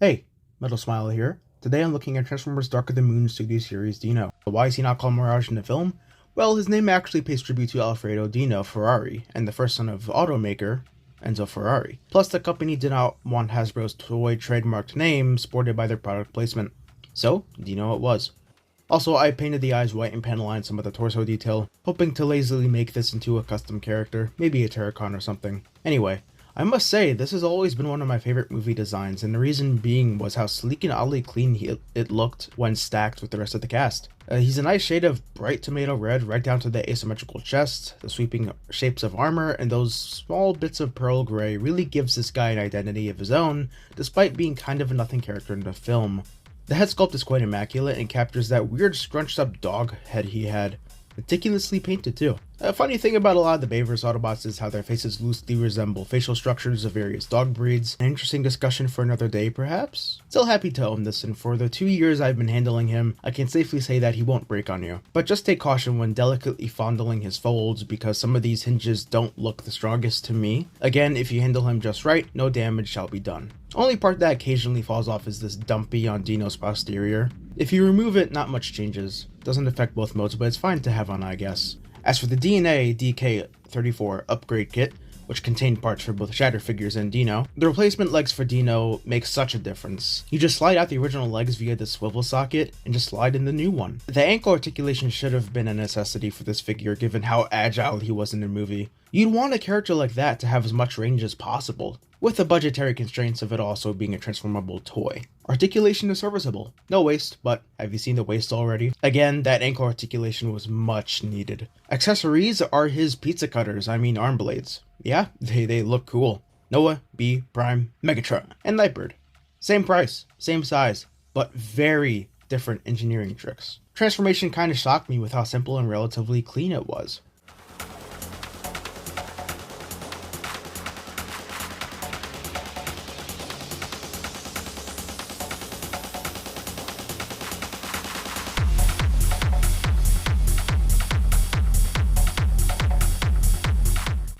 Hey, Metal Smile here. Today I'm looking at Transformers Dark of the Moon Studio Series Dino. Why is he not called Mirage in the film? Well, his name actually pays tribute to Alfredo Dino Ferrari, and the first son of automaker Enzo Ferrari. Plus, the company did not want Hasbro's toy trademarked name sported by their product placement. So, Dino it was. Also, I painted the eyes white and panellined some of the torso detail, hoping to lazily make this into a custom character, maybe a Terracon or something. Anyway, I must say, this has always been one of my favorite movie designs, and the reason being was how sleek and oddly clean it looked when stacked with the rest of the cast. He's a nice shade of bright tomato red right down to the asymmetrical chest, the sweeping shapes of armor, and those small bits of pearl gray really gives this guy an identity of his own, despite being kind of a nothing character in the film. The head sculpt is quite immaculate and captures that weird scrunched up dog head he had. Meticulously painted too. A funny thing about a lot of the Bayverse Autobots is how their faces loosely resemble facial structures of various dog breeds. An interesting discussion for another day perhaps? Still happy to own this, and for the 2 years I've been handling him, I can safely say that he won't break on you. But just take caution when delicately fondling his folds, because some of these hinges don't look the strongest to me. Again, if you handle him just right, no damage shall be done. Only part that occasionally falls off is this dumpy on Dino's posterior. If you remove it, not much changes. Doesn't affect both modes, but it's fine to have on, I guess. As for the DNA DK34 upgrade kit, which contained parts for both Shatter figures and Dino, the replacement legs for Dino make such a difference. You just slide out the original legs via the swivel socket and just slide in the new one. The ankle articulation should have been a necessity for this figure given how agile he was in the movie. You'd want a character like that to have as much range as possible, with the budgetary constraints of it also being a transformable toy. Articulation is serviceable. No waist, but have you seen the waist already? Again, that ankle articulation was much needed. Accessories are his pizza cutters, arm blades. Yeah, they look cool. Noah, B, Prime, Megatron, and Nightbird. Same price, same size, but very different engineering tricks. Transformation kinda shocked me with how simple and relatively clean it was.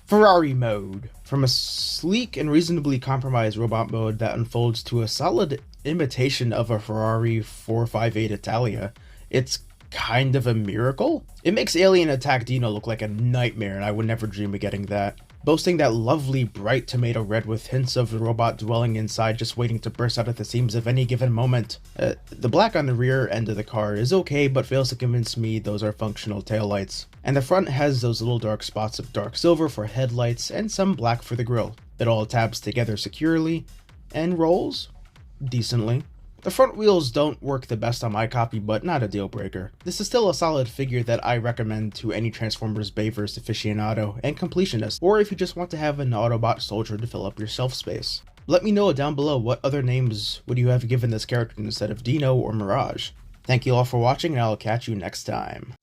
Ferrari mode. From a sleek and reasonably compromised robot mode that unfolds to a solid imitation of a Ferrari 458 Italia, it's kind of a miracle. It makes Alien Attack Dino look like a nightmare, and I would never dream of getting that. Boasting that lovely bright tomato red with hints of the robot dwelling inside just waiting to burst out at the seams of any given moment. The black on the rear end of the car is okay, but fails to convince me those are functional taillights. And the front has those little dark spots of dark silver for headlights and some black for the grille. It all tabs together securely and rolls decently. The front wheels don't work the best on my copy, but not a deal breaker. This is still a solid figure that I recommend to any Transformers Bayverse aficionado and completionist, or if you just want to have an Autobot soldier to fill up your shelf space. Let me know down below what other names would you have given this character instead of Dino or Mirage. Thank you all for watching, and I'll catch you next time.